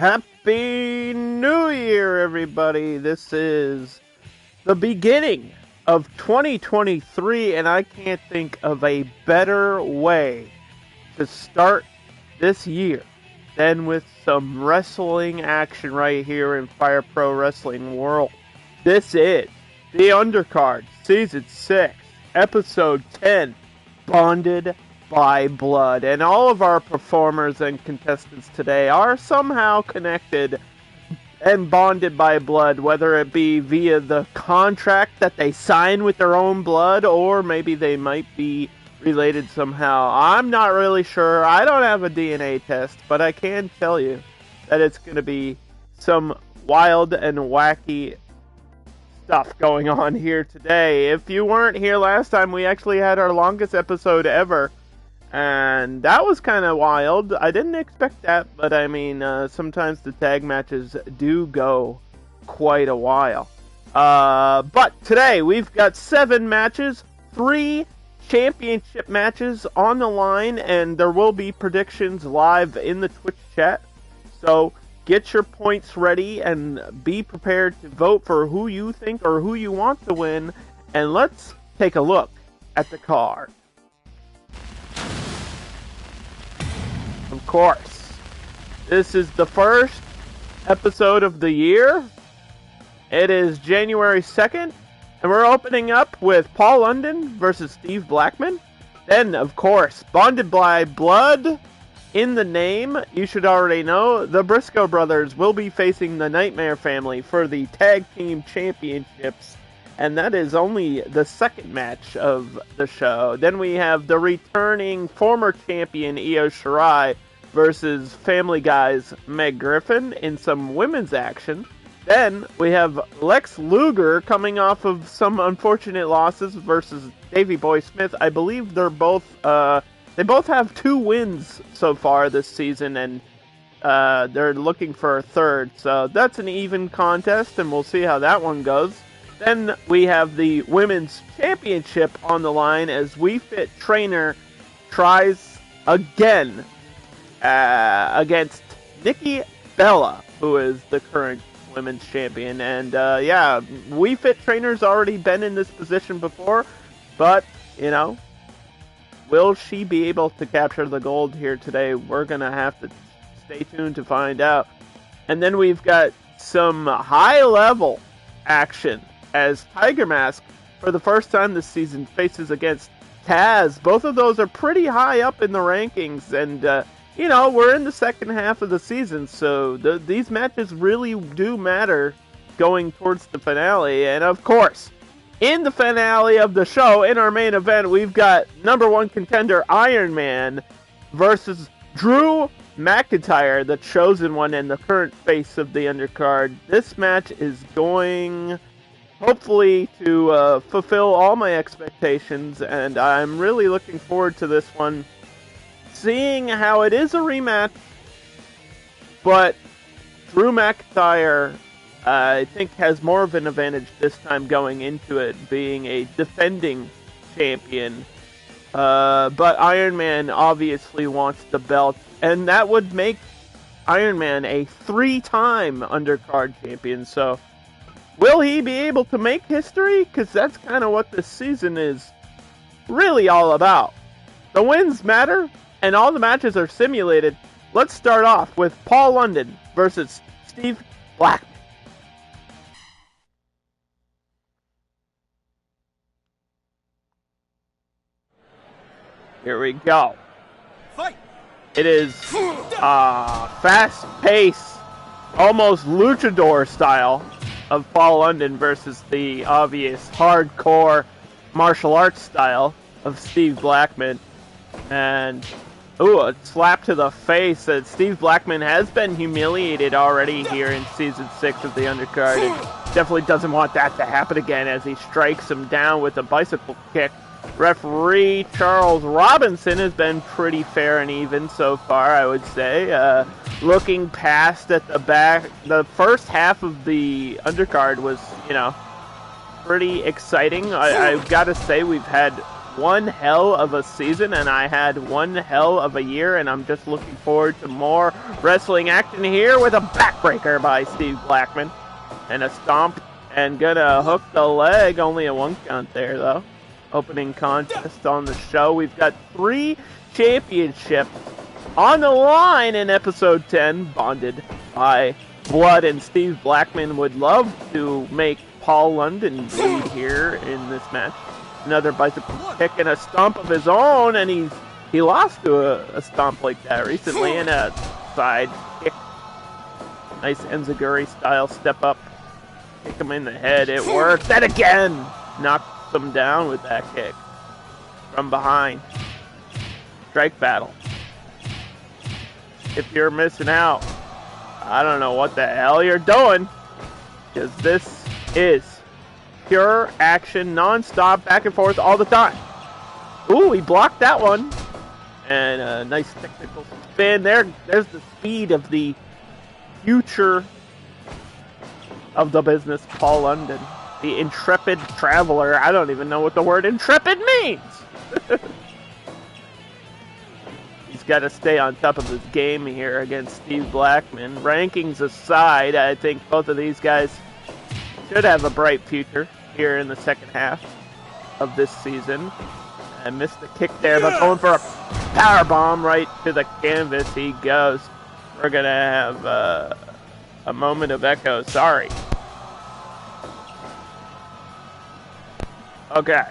Happy New Year, everybody. This is the beginning of 2023, and I can't think of a better way to start this year than with some wrestling action right here in Fire Pro Wrestling World. This is the Undercard, Season 6, Episode 10, Bonded by Blood. And all of our performers and contestants today are somehow connected and bonded by blood, whether it be via the contract that they sign with their own blood, or maybe they might be related somehow. I'm not really sure. I don't have a DNA test, but I can tell you that it's going to be some wild and wacky stuff going on here today. If you weren't here last time, we actually had our longest episode ever, and that was kind of wild. I didn't expect that, but I mean, sometimes the tag matches do go quite a while. But today, we've got 7 matches, 3 championship matches on the line, and there will be predictions live in the Twitch chat. So get your points ready and be prepared to vote for who you think or who you want to win. And let's take a look at the card. Of course, this is the first episode of the year. It is January 2nd, and we're opening up with Paul London versus Steve Blackman. Then, of course, Bonded by Blood. In the name, you should already know, the Briscoe brothers will be facing the Nightmare family for the Tag Team Championships, and that is only the second match of the show. Then we have the returning former champion Io Shirai versus Family Guy's Meg Griffin in some women's action. Then we have Lex Luger coming off of some unfortunate losses versus Davey Boy Smith. I believe they both have 2 wins so far this season, and they're looking for a third. So that's an even contest, and we'll see how that one goes. Then we have the Women's Championship on the line as We Fit Trainer tries again against Nikki Bella, who is the current Women's Champion. And yeah, We Fit Trainer's already been in this position before, but, you know, will she be able to capture the gold here today? We're going to have to stay tuned to find out. And then we've got some high-level action as Tiger Mask, for the first time this season, faces against Taz. Both of those are pretty high up in the rankings, and, you know, we're in the second half of the season, so these matches really do matter going towards the finale. And, of course, in the finale of the show, in our main event, we've got number 1 contender Ironman versus Drew McIntyre, the chosen one and the current face of the undercard. This match is going, hopefully, to fulfill all my expectations, and I'm really looking forward to this one. Seeing how it is a rematch, but Drew McIntyre, I think, has more of an advantage this time going into it, being a defending champion. But Iron Man obviously wants the belt, and that would make Iron Man a 3-time undercard champion. So, will he be able to make history? Because that's kind of what this season is really all about. The wins matter, and all the matches are simulated. Let's start off with Paul London versus Steve Blackman. Here we go. Fight. It is fast-paced, almost luchador style of Paul London versus the obvious hardcore martial arts style of Steve Blackman. And, ooh, a slap to the face. Steve Blackman has been humiliated already here in Season 6 of the Undercard, and definitely doesn't want that to happen again as he strikes him down with a bicycle kick. Referee Charles Robinson has been pretty fair and even so far, I would say. Looking past at the back, the first half of the undercard was, you know, pretty exciting. I've got to say we've had one hell of a season, and I had one hell of a year, and I'm just looking forward to more wrestling action here with a backbreaker by Steve Blackman. And a stomp, and gonna hook the leg. Only a 1 count there, though. Opening contest on the show. We've got 3 championships on the line in episode 10, bonded by blood, and Steve Blackman would love to make Paul London bleed here in this match. Another bicycle kick and a stomp of his own, and he lost to a stomp like that recently, and a side kick. Nice Enziguri style step up. Kick him in the head, it works, and again! Knocks him down with that kick. From behind. Strike battle. If you're missing out, I don't know what the hell you're doing. Because this is pure action, non-stop, back and forth all the time. Ooh, he blocked that one. And a nice technical spin. There's the speed of the future of the business, Paul London. The intrepid traveler. I don't even know what the word intrepid means. He's got to stay on top of his game here against Steve Blackman. Rankings aside, I think both of these guys should have a bright future here in the second half of this season. I missed the kick there, but going for a power bomb right to the canvas he goes. We're going to have a moment of echo. Sorry. Okay.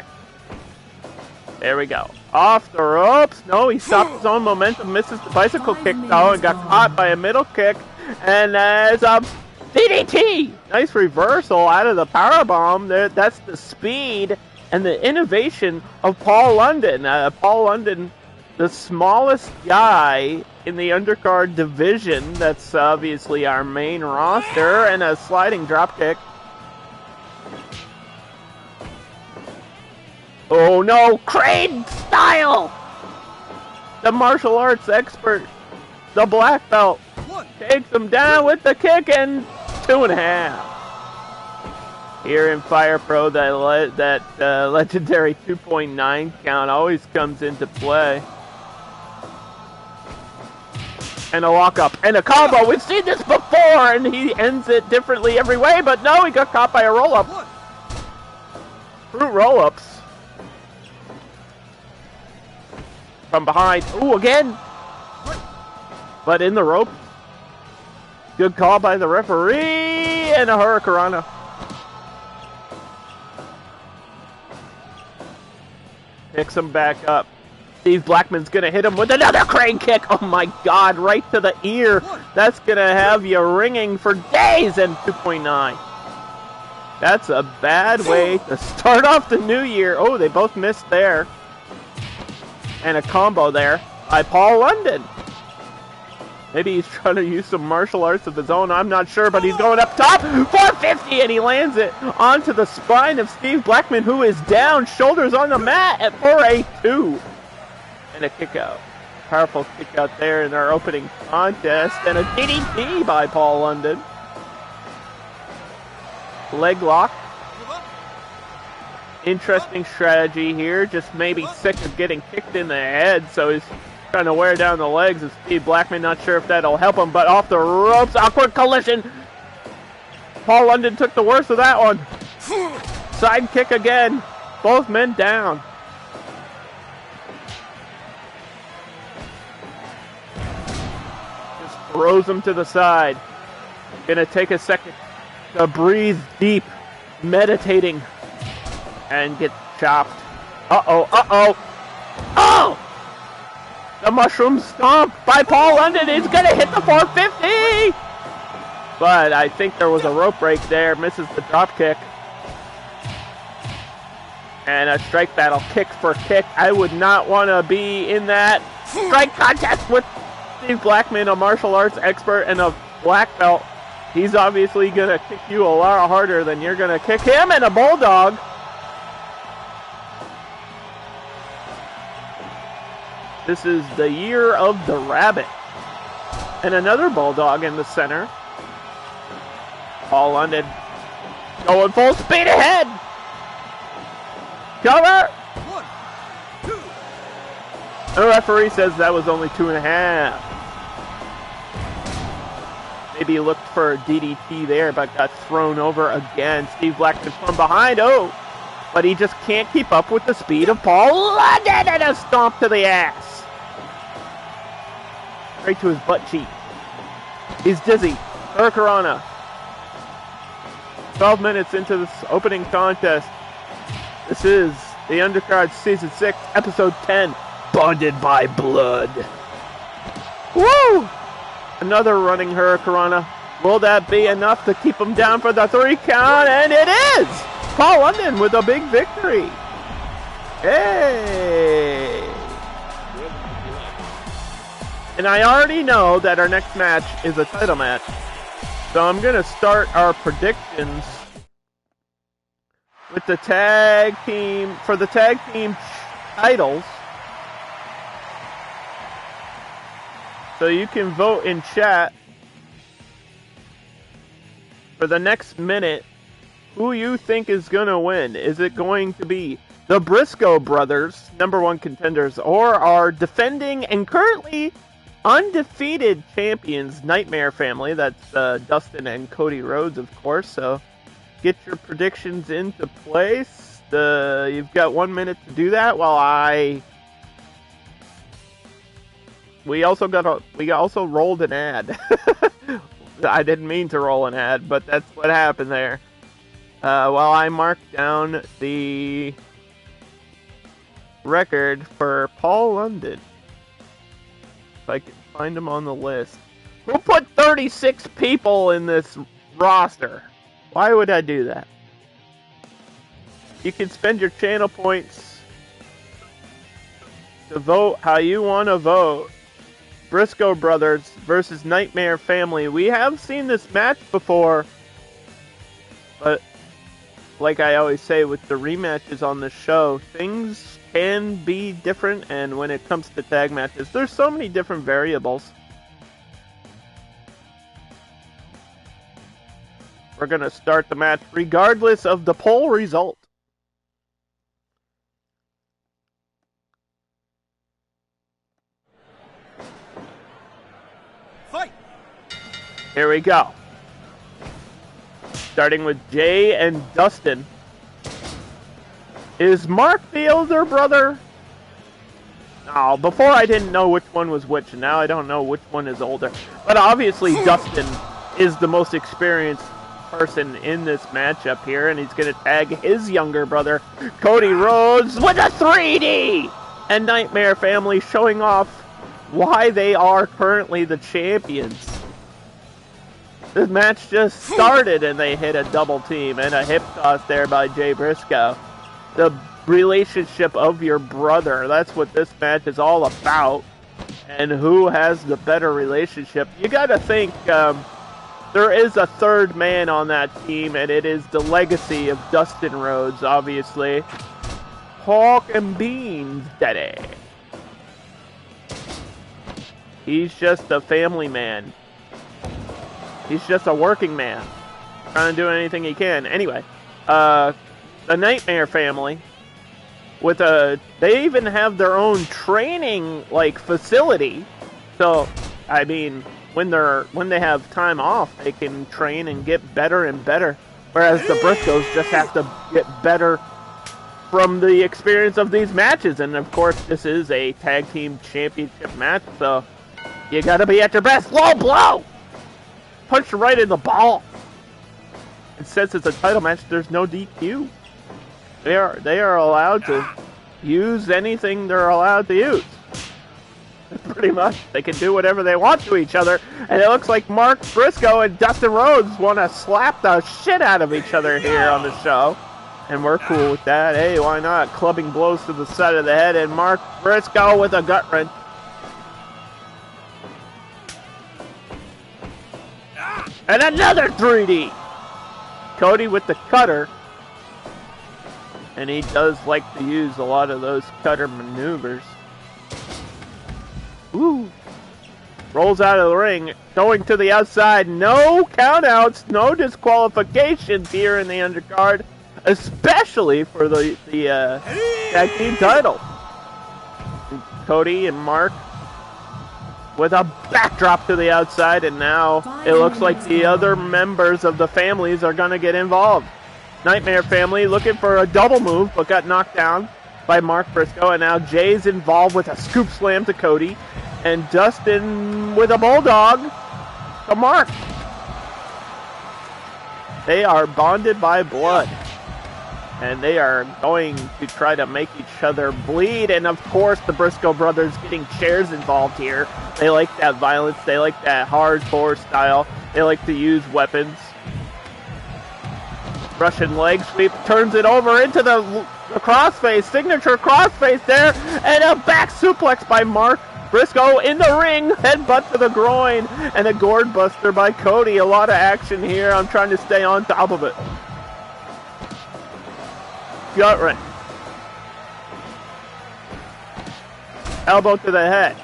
There we go. Off the ropes. No, he stopped his own momentum. Misses the bicycle kick, though, and got caught by a middle kick. And there's a DDT. Nice reversal out of the powerbomb. That's the speed and the innovation of Paul London. Paul London, the smallest guy in the undercard division. That's obviously our main roster. And a sliding dropkick. Oh no, crane style! The martial arts expert, the black belt, takes him down with the kick and 2.5. Here in Fire Pro, that legendary 2.9 count always comes into play. And a lockup and a combo. We've seen this before, and he ends it differently every way, but no, he got caught by a roll-up. Fruit roll-ups. From behind. Ooh, again. But in the rope. Good call by the referee. And a hurricanrana. Picks him back up. Steve Blackman's going to hit him with another crane kick. Oh my god, right to the ear. That's going to have you ringing for days. And 2.9. That's a bad way to start off the new year. Oh, they both missed there. And a combo there by Paul London. Maybe he's trying to use some martial arts of his own. I'm not sure, but he's going up top. 450, and he lands it onto the spine of Steve Blackman, who is down, shoulders on the mat at 4A2. And a kick out. Powerful kick out there in our opening contest. And a DDT by Paul London. Leg lock. Interesting strategy here, just maybe sick of getting kicked in the head, so he's trying to wear down the legs of Steve Blackman. Not sure if that'll help him, but off the ropes, awkward collision. Paul London took the worst of that one. Side kick again, both men down. Just throws him to the side. Gonna take a second to breathe deep, meditating. And get chopped. Uh-oh, uh-oh. Oh! The mushroom stomp by Paul London is going to hit the 450! But I think there was a rope break there. Misses the drop kick. And a strike battle, kick for kick. I would not want to be in that strike contest with Steve Blackman, a martial arts expert and a black belt. He's obviously going to kick you a lot harder than you're going to kick him, and a bulldog. This is the year of the rabbit. And another bulldog in the center. Paul London going full speed ahead. Cover. The referee says that was only 2.5. Maybe he looked for a DDT there, but got thrown over again. Steve Blackman from behind. Oh, but he just can't keep up with the speed of Paul London, and a stomp to the ass. Straight to his butt cheek. He's dizzy. Hurricanrana. 12 minutes into this opening contest. This is the Undercard Season 6, Episode 10, Bonded by Blood. Woo! Another running Hurricanrana. Will that be enough to keep him down for the 3 count? And it is! Paul London with a big victory. Hey! And I already know that our next match is a title match. So I'm going to start our predictions with the tag team, for the tag team titles. So you can vote in chat for the next minute who you think is going to win. Is it going to be the Briscoe brothers, #1 contenders, or our defending and currently undefeated champions, Nightmare Family? That's Dustin and Cody Rhodes, of course. So get your predictions into place. You've got 1 minute to do that while we also rolled an ad. I didn't mean to roll an ad, but that's what happened there. While I mark down the record for Paul London. If I can find him on the list. Who put 36 people in this roster? Why would I do that? You can spend your channel points to vote how you want to vote. Briscoe brothers versus Nightmare Family. We have seen this match before, but like I always say with the rematches on the show, things can be different, and when it comes to tag matches, there's so many different variables. We're going to start the match regardless of the poll result. Fight! Here we go. Starting with Jay and Dustin. Is Mark the older brother? No, before I didn't know which one was which, and now I don't know which one is older. But obviously Dustin is the most experienced person in this matchup here, and he's going to tag his younger brother, Cody Rhodes, with a 3D! And Nightmare Family showing off why they are currently the champions. This match just started and they hit a double team and a hip toss there by Jay Briscoe. The relationship of your brother, that's what this match is all about. And who has the better relationship? You gotta think, there is a third man on that team, and it is the legacy of Dustin Rhodes, obviously. Pork and Beans Daddy. He's just a family man. He's just a working man, trying to do anything he can. Anyway, the Nightmare Family, they even have their own training facility. So, I mean, when they have time off, they can train and get better and better. Whereas the Briscoes just have to get better from the experience of these matches. And of course, this is a tag team championship match, so you gotta be at your best. Low blow! Punched right in the ball. And since it's a title match, there's no DQ. They are allowed to use anything they're allowed to use. Pretty much. They can do whatever they want to each other. And it looks like Mark Briscoe and Dustin Rhodes want to slap the shit out of each other here on the show. And we're cool with that. Hey, why not? Clubbing blows to the side of the head, and Mark Briscoe with a gut wrench. And another 3D! Cody with the cutter. And he does like to use a lot of those cutter maneuvers. Ooh. Rolls out of the ring, going to the outside. No countouts, no disqualifications here in the undercard, especially for the tag team title. Cody and Mark with a backdrop to the outside, and now it looks like the other members of the families are going to get involved. Nightmare family looking for a double move, but got knocked down by Mark Briscoe, and now Jay's involved with a scoop slam to Cody, and Dustin with a bulldog to Mark. They are bonded by blood, and they are going to try to make each other bleed. And of course, the Briscoe brothers getting chairs involved here. They like that violence. They like that hardcore style. They like to use weapons. Russian leg sweep turns it over into the crossface, signature crossface there, and a back suplex by Mark Briscoe in the ring, headbutt to the groin, and a gourd buster by Cody. A lot of action here. I'm trying to stay on top of it. Gut wrench. Elbow to the head.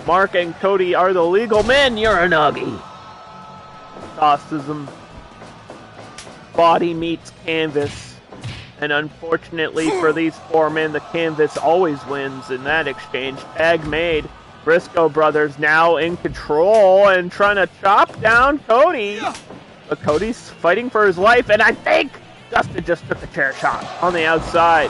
Mark and Cody are the legal men. You're an Uggy. Tosses him. Body meets canvas. And unfortunately for these four men, the canvas always wins in that exchange. Tag made. Briscoe brothers now in control and trying to chop down Cody. But Cody's fighting for his life, and I think Dustin just took a chair shot on the outside.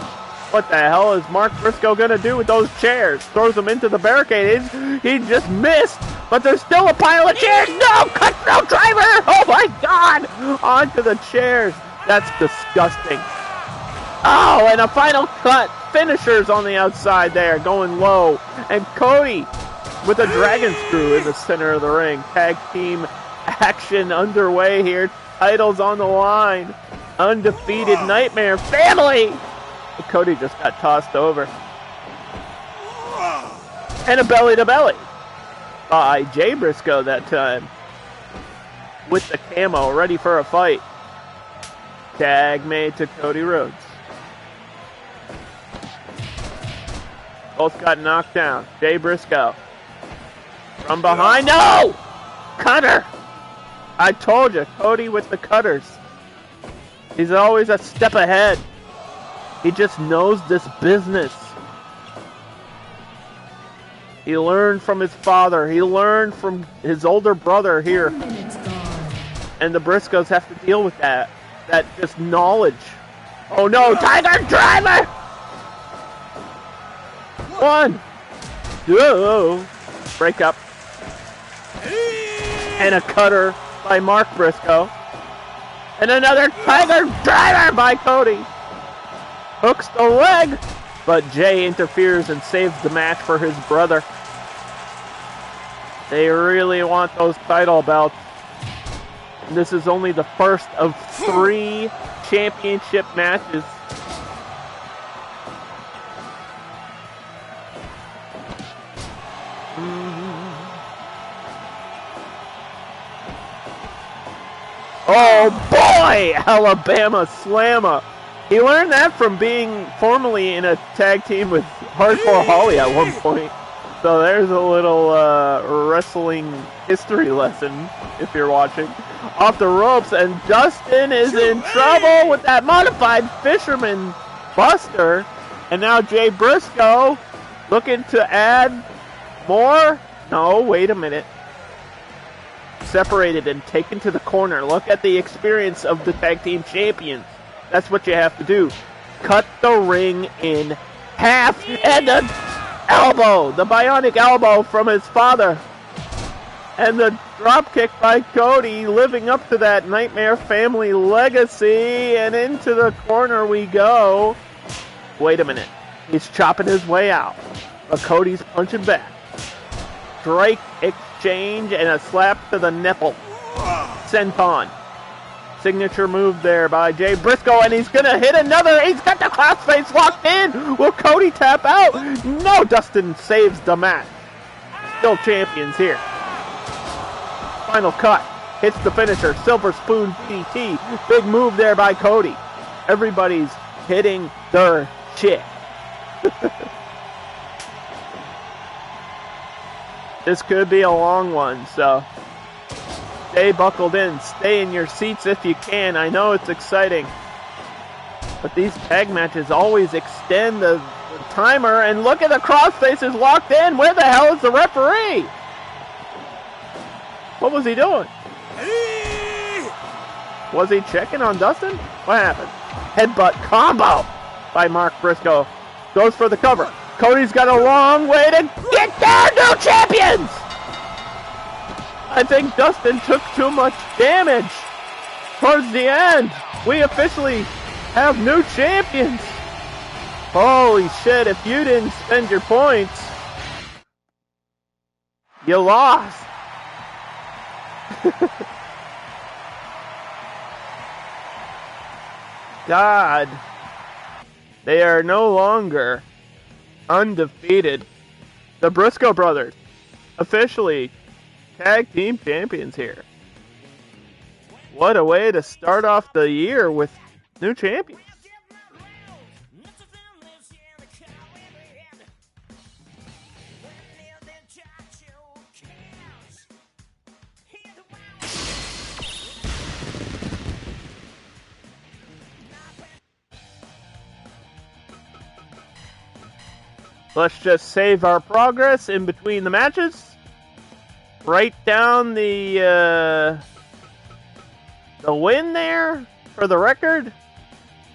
What the hell is Mark Briscoe going to do with those chairs? Throws them into the barricade. He just missed, but there's still a pile of chairs. No! Cutthroat driver! Oh my God! Onto the chairs. That's disgusting. Oh, and a final cut. Finishers on the outside there, going low. And Cody with a dragon screw in the center of the ring. Tag team action underway here. Titles on the line. Undefeated Nightmare family. But Cody just got tossed over. And a belly to belly by Jay Briscoe that time. With the camo ready for a fight. Tag made to Cody Rhodes. Both got knocked down. Jay Briscoe. From behind. No! Cutter! I told you, Cody with the cutters. He's always a step ahead. He just knows this business. He learned from his father. He learned from his older brother here. And the Briscoes have to deal with that. That just knowledge. Oh no, Tiger Driver! 1, 2, break up. And a cutter by Mark Briscoe. And another Tiger Driver by Cody. Hooks the leg, but Jay interferes and saves the match for his brother. They really want those title belts. And this is only the first of 3 championship matches. Oh boy! Alabama Slammer. He learned that from being formerly in a tag team with Hardcore Holly at one point. So there's a little wrestling history lesson if you're watching. Off the ropes, and Dustin is in trouble with that modified Fisherman Buster. And now Jay Briscoe looking to add more. No, wait a minute. Separated and taken to the corner. Look at the experience of the tag team champions. That's what you have to do. Cut the ring in half. And the elbow. The bionic elbow from his father. And the drop kick by Cody, living up to that Nightmare family legacy. And into the corner we go. Wait a minute. He's chopping his way out. But Cody's punching back. Strike exchange and a slap to the nipple. Senton. Signature move there by Jay Briscoe, and he's going to hit another. He's got the crossface locked in. Will Cody tap out? No, Dustin saves the match. Still champions here. Final cut. Hits the finisher. Silver Spoon DDT. Big move there by Cody. Everybody's hitting their shit. This could be a long one, so stay buckled in. Stay in your seats if you can. I know it's exciting. But these tag matches always extend the timer, and look at the crossface is locked in. Where the hell is the referee? What was he doing? Was he checking on Dustin? What happened? Headbutt combo by Mark Briscoe. Goes for the cover. Cody's got a long way to get there. New champions! I think Dustin took too much damage towards the end. We officially have new champions. Holy shit, if you didn't spend your points, you lost. God, they are no longer undefeated. The Briscoe brothers, officially tag team champions here. What a way to start off the year with new champions. Let's just save our progress in between the matches. Write down the win there for the record.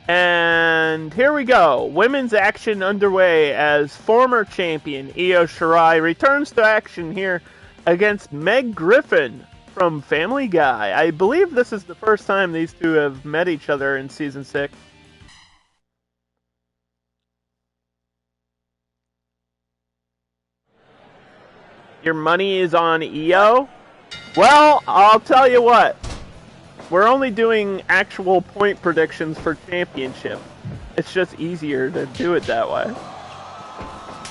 And here we go. Women's action underway as former champion Io Shirai returns to action here against Meg Griffin from Family Guy. I believe this is the first time these two have met each other in Season 6. Your money is on Io? Well, I'll tell you what. We're only doing actual point predictions for championship. It's just easier to do it that way.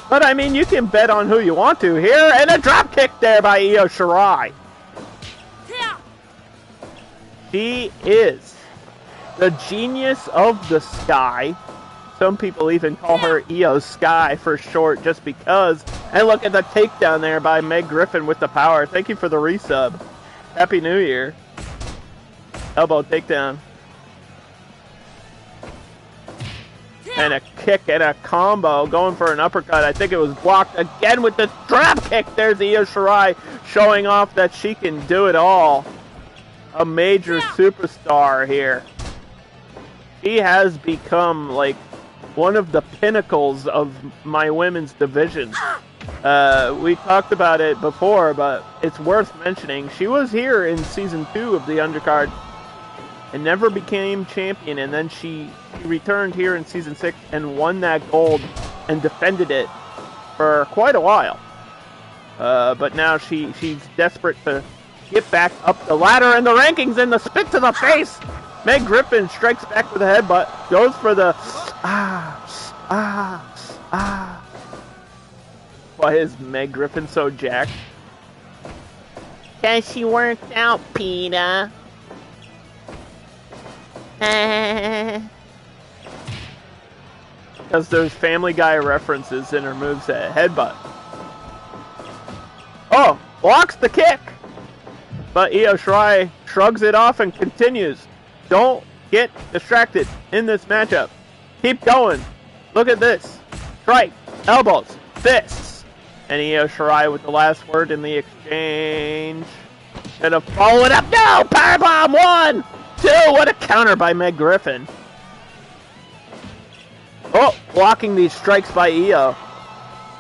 But I mean, you can bet on who you want to here. And a drop kick there by Io Shirai. She is the genius of the sky. Some people even call her Io Sky for short just because. And look at the takedown there by Meg Griffin with the power. Thank you for the resub. Happy New Year. Elbow takedown. And a kick and a combo going for an uppercut. I think it was blocked again with the drop kick. There's Io Shirai showing off that she can do it all. A major superstar here. She has become like one of the pinnacles of my women's division. We talked about it before, but it's worth mentioning. She was here in Season 2 of the Undercard and never became champion, and then she returned here in Season 6 and won that gold and defended it for quite a while. But now she's desperate to get back up the ladder and the rankings, and the spit to the face. Meg Griffin strikes back with a headbutt, goes for the Why is Meg Griffin so jacked? 'Cause she worked out, Peter. Because there's Family Guy references in her moveset. Headbutt. Oh, blocks the kick. But Io Shirai shrugs it off and continues. Don't get distracted in this matchup. Keep going. Look at this. Strike, elbows, fists. And Io Shirai with the last word in the exchange. Gonna follow it up. No! Powerbomb! 1, 2. What a counter by Meg Griffin. Oh, blocking these strikes by Io.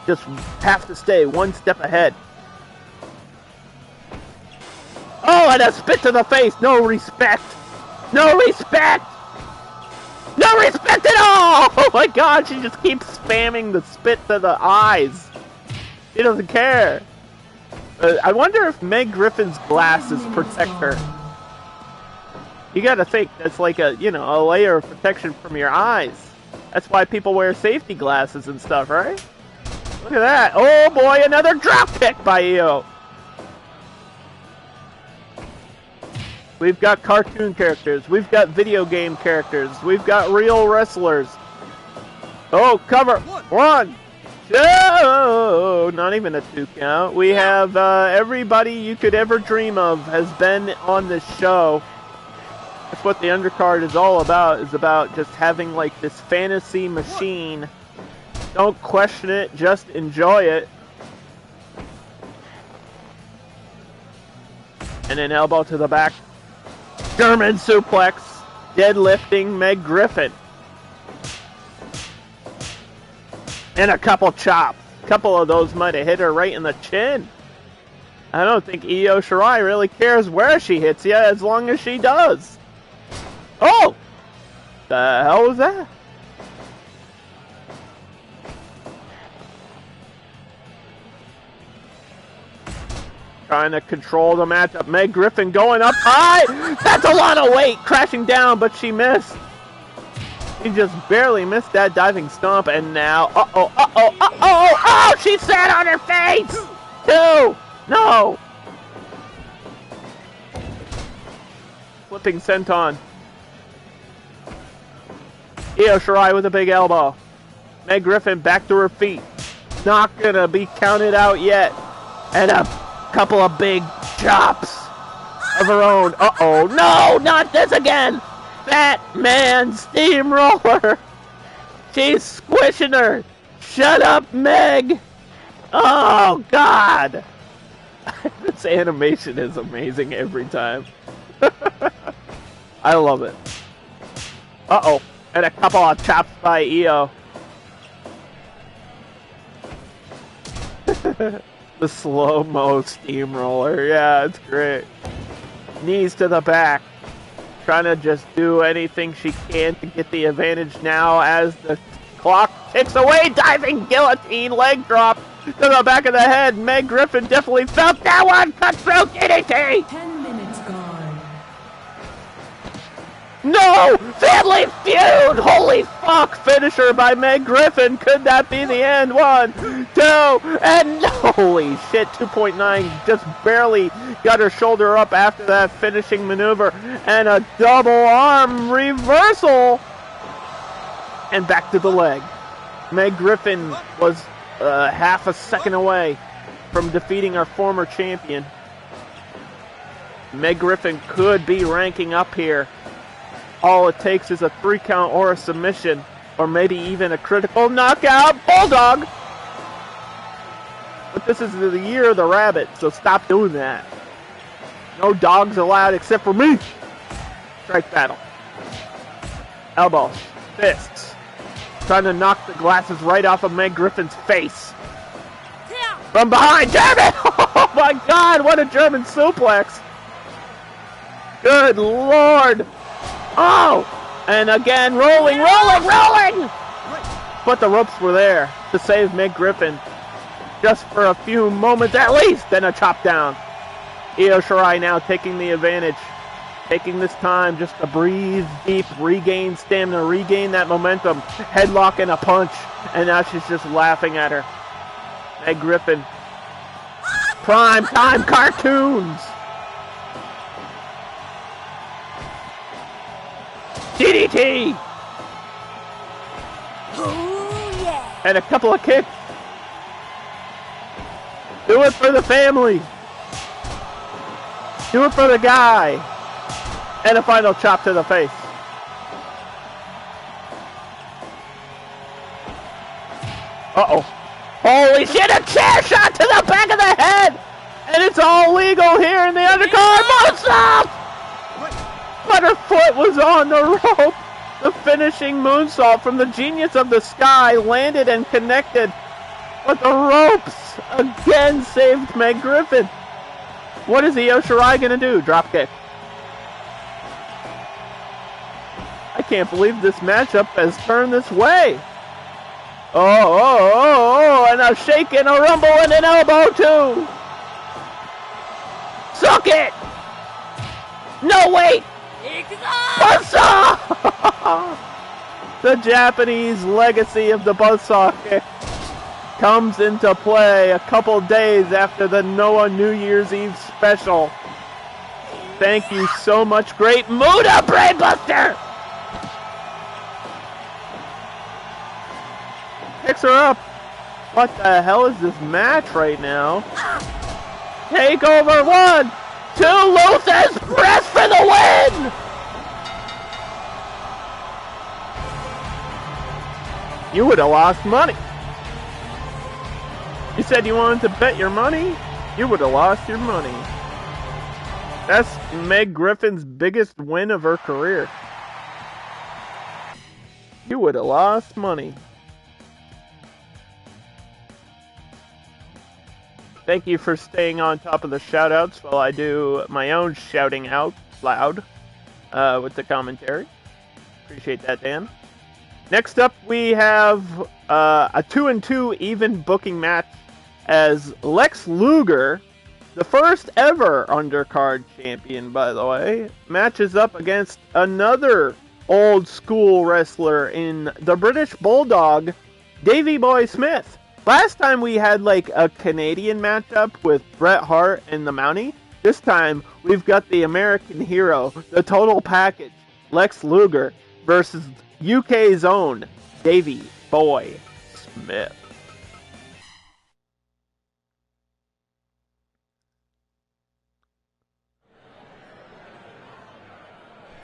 Just have to stay one step ahead. Oh, and a spit to the face. No respect. No respect. No respect at all. Oh my god, she just keeps spamming the spit to the eyes. She doesn't care. I wonder if Meg Griffin's glasses protect her. You gotta think, that's like a layer of protection from your eyes. That's why people wear safety glasses and stuff, right? Look at that. Oh boy, another drop kick by Io. We've got cartoon characters. We've got video game characters. We've got real wrestlers. Oh, cover. 1, 2. Not even a 2 count. We have everybody you could ever dream of has been on this show. That's what the Undercard is all about. Is about just having like this fantasy machine Don't question it, just enjoy it. And an elbow to the back. German suplex. Deadlifting Meg Griffin. And a couple chops. A couple of those might have hit her right in the chin. I don't think Io Shirai really cares where she hits you as long as she does. Oh! The hell was that? Trying to control the matchup. Meg Griffin going up high. That's a lot of weight crashing down, but she missed. She just barely missed that diving stomp, and now, oh, she sat on her face. No. Flipping senton. Io Shirai with a big elbow. Meg Griffin back to her feet. Not gonna be counted out yet. And a couple of big chops of her own. Uh-oh. No, not this again. Fat man steamroller. She's squishing her. Shut up, Meg. Oh, God. This animation is amazing every time. I love it. Uh-oh. And a couple of chops by Io. The slow-mo steamroller. Yeah, it's great. Knees to the back. Trying to just do anything she can to get the advantage now as the clock ticks away. Diving guillotine leg drop to the back of the head. Meg Griffin definitely felt that one. Cutthroat DDT. 10 minutes gone. No! Family Feud! Holy fuck! Finisher by Meg Griffin. Could that be the end? 1, 2, and holy shit, 2.9 just barely got her shoulder up after that finishing maneuver. And a double arm reversal. And back to the leg. Meg Griffin was half a second away from defeating our former champion. Meg Griffin could be ranking up here. All it takes is a 3 count or a submission, or maybe even a critical knockout. Bulldog! But this is the year of the rabbit, so stop doing that. No dogs allowed except for me. Strike battle. Elbows. Fists. Trying to knock the glasses right off of Meg Griffin's face. From behind. Damn it! Oh my God, what a German suplex. Good Lord. Oh! And again, rolling! But the ropes were there to save Meg Griffin. Just for a few moments at least, then a chop down. Io Shirai now taking the advantage. Taking this time just to breathe deep, regain stamina, regain that momentum. Headlock and a punch. And now she's just laughing at her. Meg Griffin. Prime time cartoons! DDT! Oh, yeah. And a couple of kicks. Do it for the family. Do it for the guy. And a final chop to the face. Uh-oh. Holy shit, a chair shot to the back of the head! And it's all legal here in the undercard. Moonsault! But her foot was on the rope. The finishing moonsault from the genius of the sky landed and connected. But the ropes again saved Meg Griffin. What is Io Shirai going to do? Drop kick. I can't believe this matchup has turned this way. Oh, and a shake and a rumble and an elbow too. Suck it. No, wait. Buzzsaw! The Japanese legacy of the buzzsaw kick comes into play a couple days after the Noah New Year's Eve special. Thank you so much, Great Muda Brainbuster! Picks her up. What the hell is this match right now? Takeover 1! 2 loses! Press for the win! You would have lost money. You said you wanted to bet your money? You would have lost your money. That's Meg Griffin's biggest win of her career. You would have lost money. Thank you for staying on top of the shoutouts while I do my own shouting out loud with the commentary. Appreciate that, Dan. Next up, we have a 2-2 even booking match as Lex Luger, the first ever Undercard champion, by the way, matches up against another old school wrestler in the British Bulldog, Davey Boy Smith. Last time we had like a Canadian matchup with Bret Hart and the Mountie. This time we've got the American hero, the total package, Lex Luger versus UK's own Davey Boy Smith.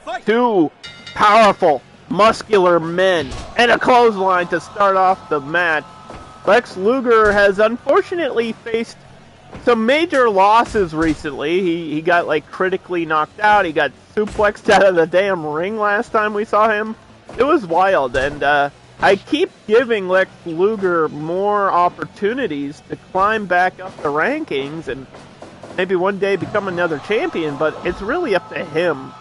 Fight. Two powerful, muscular men and a clothesline to start off the match. Lex Luger has unfortunately faced some major losses recently. He got like critically knocked out. He got suplexed out of the damn ring last time we saw him. It was wild, and I keep giving Lex Luger more opportunities to climb back up the rankings and maybe one day become another champion, but it's really up to him.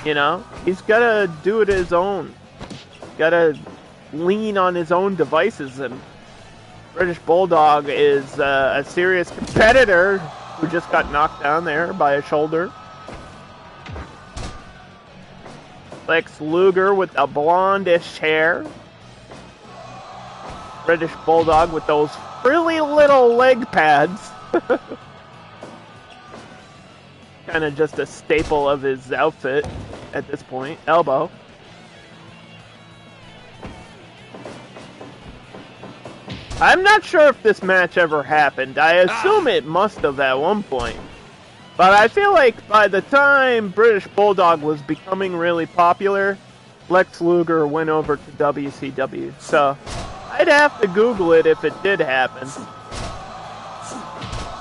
You know? He's got to do it his own. Got to lean on his own devices, and British Bulldog is a serious competitor who just got knocked down there by a shoulder. Lex Luger with a blondish hair. British Bulldog with those frilly little leg pads. Kind of just a staple of his outfit at this point. Elbow. I'm not sure if this match ever happened. I assume it must have at one point. But I feel like by the time British Bulldog was becoming really popular, Lex Luger went over to WCW. So I'd have to Google it if it did happen.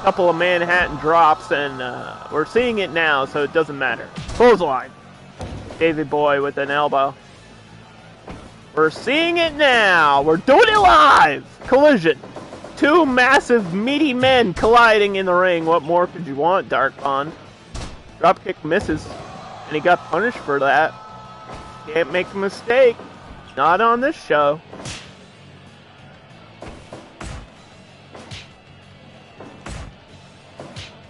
Couple of Manhattan drops, and we're seeing it now, so it doesn't matter. Clothesline. Davey Boy with an elbow. We're seeing it now. We're doing it live. Collision. Two massive, meaty men colliding in the ring. What more could you want, Dark Bond? Dropkick misses, and he got punished for that. Can't make a mistake. Not on this show.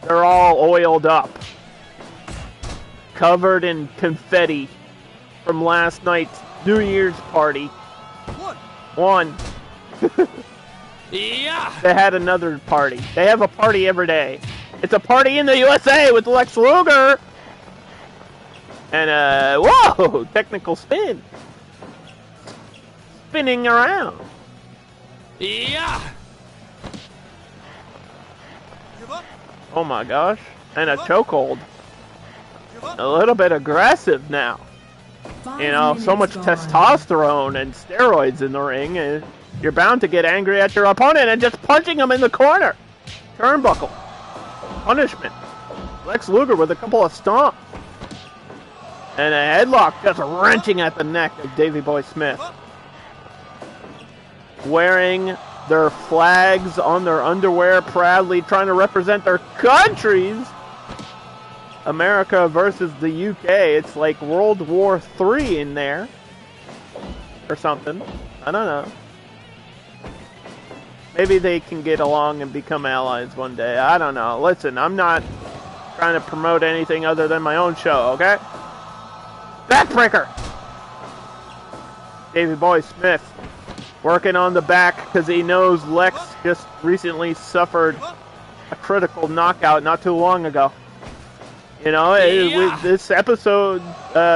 They're all oiled up. Covered in confetti from last night's New Year's party. One. Yeah. They had another party. They have a party every day. It's a party in the USA with Lex Luger. And, whoa! Technical spin. Spinning around. Yeah. Oh my gosh. And a chokehold. A little bit aggressive now. You know, so much testosterone and steroids in the ring, and you're bound to get angry at your opponent and just punching him in the corner. Turnbuckle. Punishment. Lex Luger with a couple of stomps. And a headlock just wrenching at the neck of Davey Boy Smith. Wearing their flags on their underwear, proudly trying to represent their countries. America versus the UK. It's like World War III in there. Or something. I don't know. Maybe they can get along and become allies one day. I don't know. Listen, I'm not trying to promote anything other than my own show, okay? Backbreaker! Davey Boy Smith working on the back because he knows Lex just recently suffered a critical knockout not too long ago. You know, this episode,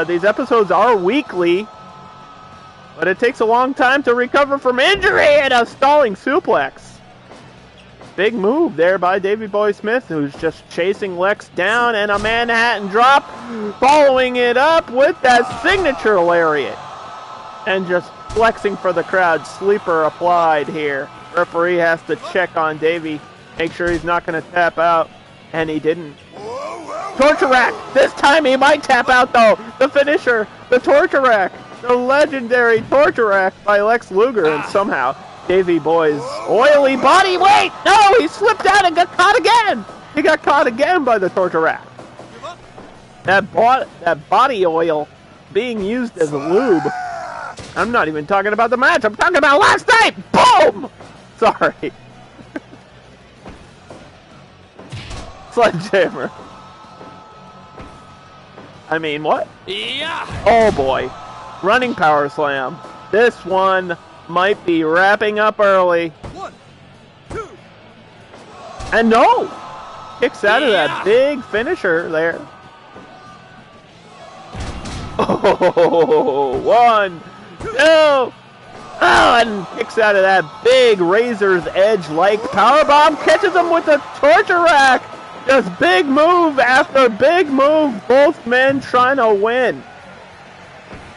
these episodes are weekly, but it takes a long time to recover from injury and a stalling suplex. Big move there by Davey Boy Smith, who's just chasing Lex down, and a Manhattan drop, following it up with that signature lariat. And just flexing for the crowd. Sleeper applied here. Referee has to check on Davey, make sure he's not going to tap out, and he didn't. Torture rack! This time he might tap out though! The finisher! The torture rack! The legendary torture rack by Lex Luger, and somehow Davey Boy's oily body. Wait! No! He slipped out and got caught again! He got caught again by the torture rack. That body oil being used as a lube. I'm not even talking about the match. I'm talking about last night! Boom! Sorry. Sledgehammer. I mean, what? Yeah. Oh boy. Running power slam. This one might be wrapping up early. 1, 2. And no! Kicks out of that big finisher there. Oh, 1, 2. Oh, and kicks out of that big razor's edge-like powerbomb. Catches him with the torture rack. Just big move after big move. Both men trying to win.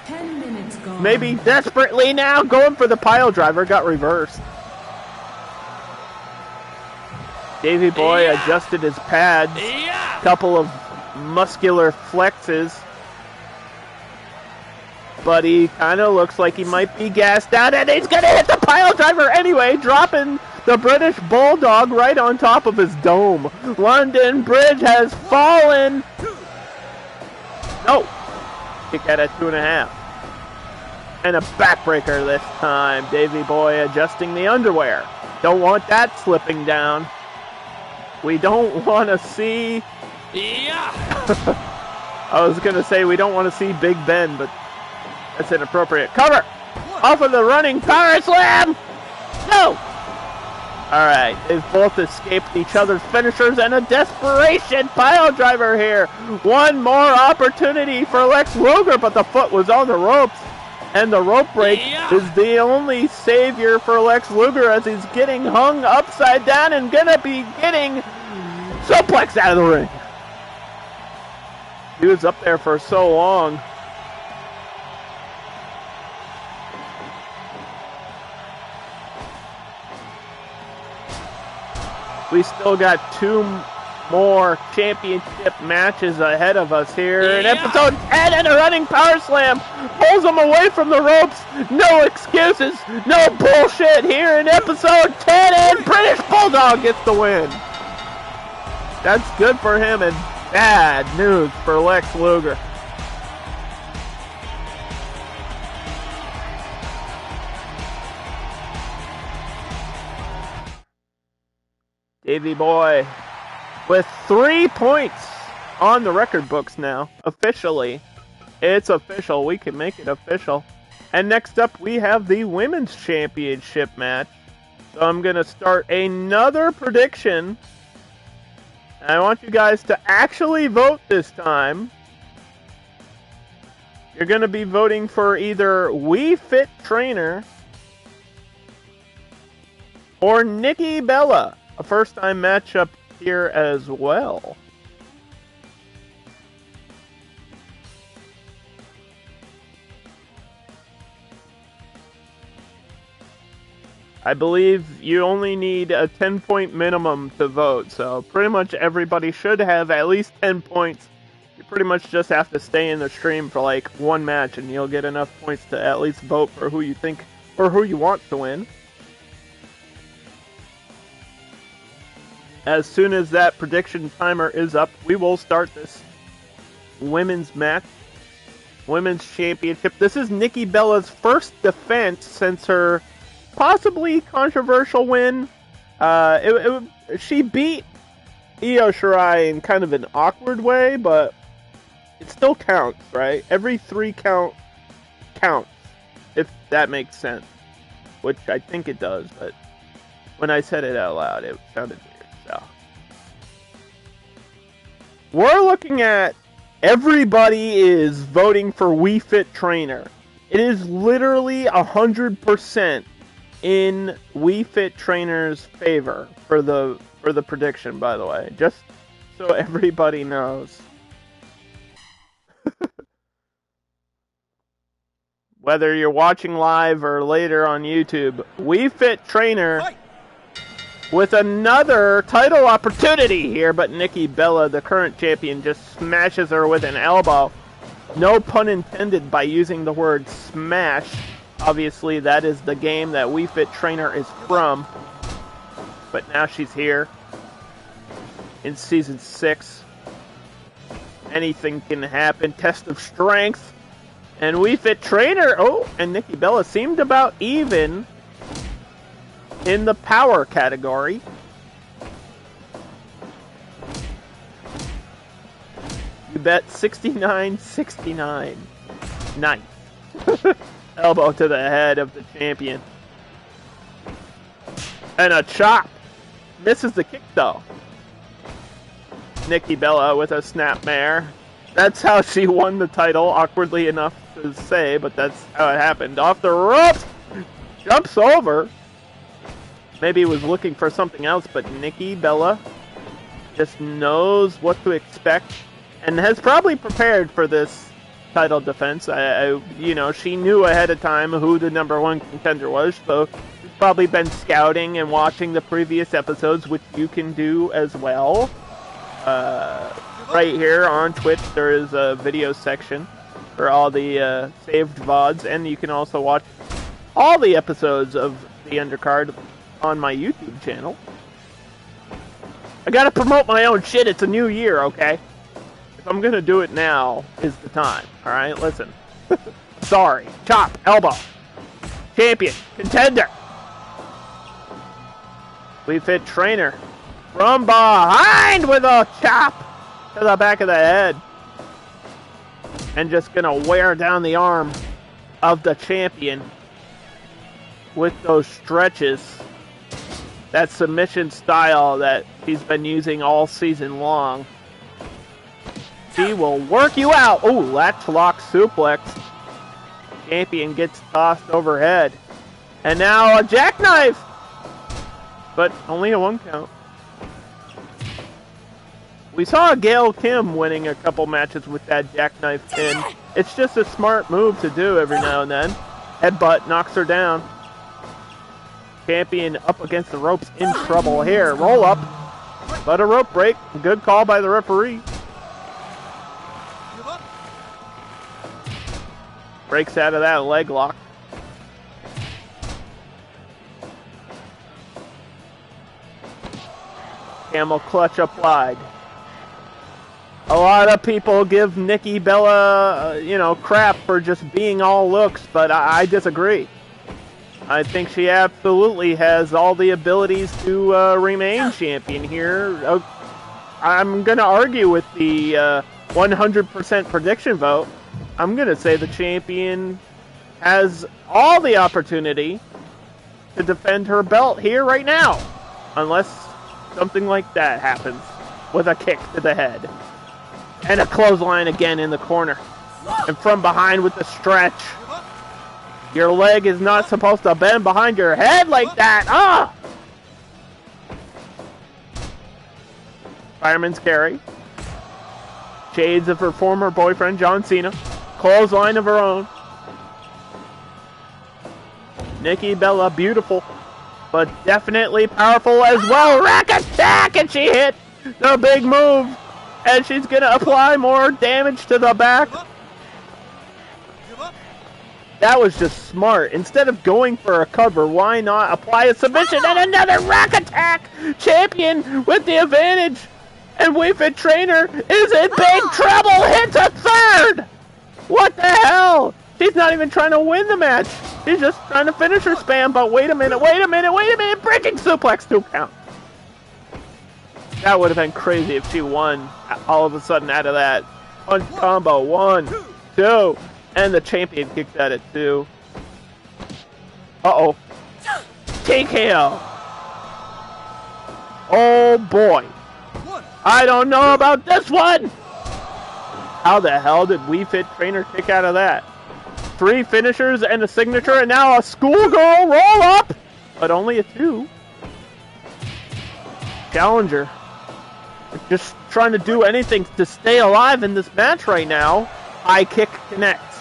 10 minutes gone. Maybe desperately now going for the pile driver. Got reversed. Davey Boy adjusted his pads. Couple of muscular flexes. But he kind of looks like he might be gassed out, and he's going to hit the pile driver anyway, dropping the British Bulldog right on top of his dome. London Bridge has fallen. No. Kick out at 2.5. And a backbreaker this time. Davey Boy adjusting the underwear. Don't want that slipping down. We don't want to see... I was going to say we don't want to see Big Ben, but that's inappropriate. Cover! Off of the running power slam! No! Alright, they've both escaped each other's finishers and a desperation pile driver here. One more opportunity for Lex Luger, but the foot was on the ropes. And the rope break is the only savior for Lex Luger as he's getting hung upside down and gonna be getting suplex out of the ring. He was up there for so long. We still got 2 more championship matches ahead of us here in episode 10, and a running power slam pulls him away from the ropes. No excuses, no bullshit here in episode 10, and British Bulldog gets the win. That's good for him and bad news for Lex Luger. Davey Boy with 3 points on the record books now. Officially. It's official. We can make it official. And next up we have the Women's Championship match. So I'm going to start another prediction. I want you guys to actually vote this time. You're going to be voting for either We Fit Trainer or Nikki Bella. A first-time matchup here as well. I believe you only need a 10-point minimum to vote, so pretty much everybody should have at least 10 points. You pretty much just have to stay in the stream for like one match and you'll get enough points to at least vote for who you think or who you want to win. As soon as that prediction timer is up, we will start this women's match. Women's Championship. This is Nikki Bella's first defense since her possibly controversial win. She beat Io Shirai in kind of an awkward way, but it still counts, right? Every 3 count counts, if that makes sense. Which I think it does, but when I said it out loud, it sounded weird. So we're looking at everybody is voting for We Fit Trainer. It is literally 100% in We Fit Trainer's favor for the prediction, by the way. Just so everybody knows. Whether you're watching live or later on YouTube, We Fit Trainer with another title opportunity here, but Nikki Bella, the current champion, just smashes her with an elbow. No pun intended by using the word smash. Obviously, that is the game that We Fit Trainer is from. But now she's here in Season 6. Anything can happen. Test of strength. And We Fit Trainer, and Nikki Bella seemed about even in the power category. You bet 69-69. Nice. Elbow to the head of the champion. And a chop. Misses the kick though. Nikki Bella with a snapmare. That's how she won the title, awkwardly enough to say, but that's how it happened. Off the ropes! Jumps over. Maybe he was looking for something else, but Nikki Bella just knows what to expect and has probably prepared for this title defense. She knew ahead of time who the #1 contender was, so she's probably been scouting and watching the previous episodes, which you can do as well. Right here on Twitch, there is a video section for all the saved VODs, and you can also watch all the episodes of the Undercard on my YouTube channel. I gotta promote my own shit. It's a new year, okay? If I'm gonna do it now, is the time. Alright, listen. Sorry. Chop. Elbow. Champion. Contender. We Fit Trainer. From behind with a chop to the back of the head. And just gonna wear down the arm of the champion with those stretches. That submission style that he's been using all season long. She will work you out. Ooh, latch lock suplex. Champion gets tossed overhead. And now a jackknife. But only a 1 count. We saw Gail Kim winning a couple matches with that jackknife pin. It's just a smart move to do every now and then. Headbutt knocks her down. Champion up against the ropes, in trouble here. Roll up, but a rope break. Good call by the referee. Breaks out of that leg lock. Camel clutch applied. A lot of people give Nikki Bella, crap for just being all looks, but I disagree. I think she absolutely has all the abilities to remain champion here. I'm going to argue with the 100% prediction vote. I'm going to say the champion has all the opportunity to defend her belt here right now. Unless something like that happens with a kick to the head. And a clothesline again in the corner. And from behind with the stretch. Your leg is not supposed to bend behind your head like that. Ah! Fireman's carry. Shades of her former boyfriend, John Cena. Clothesline of her own. Nikki Bella, beautiful, but definitely powerful as well. Rack attack, and she hit the big move. And she's going to apply more damage to the back. That was just smart. Instead of going for a cover, why not apply a submission and another rack attack? Champion with the advantage. And We Fit Trainer is in big trouble. Hits a third. What the hell? She's not even trying to win the match. She's just trying to finish her spam. But wait a minute. Bridging suplex 2 count. That would have been crazy if she won all of a sudden out of that. Punch combo. 1, 2. And the champion kicked at it too. Uh-oh. TKO. Oh boy. I don't know about this one. How the hell did We Fit Trainer kick out of that? 3 finishers and a signature, and now a schoolgirl roll up. But only a 2. Challenger. Just trying to do anything to stay alive in this match right now. High kick connects.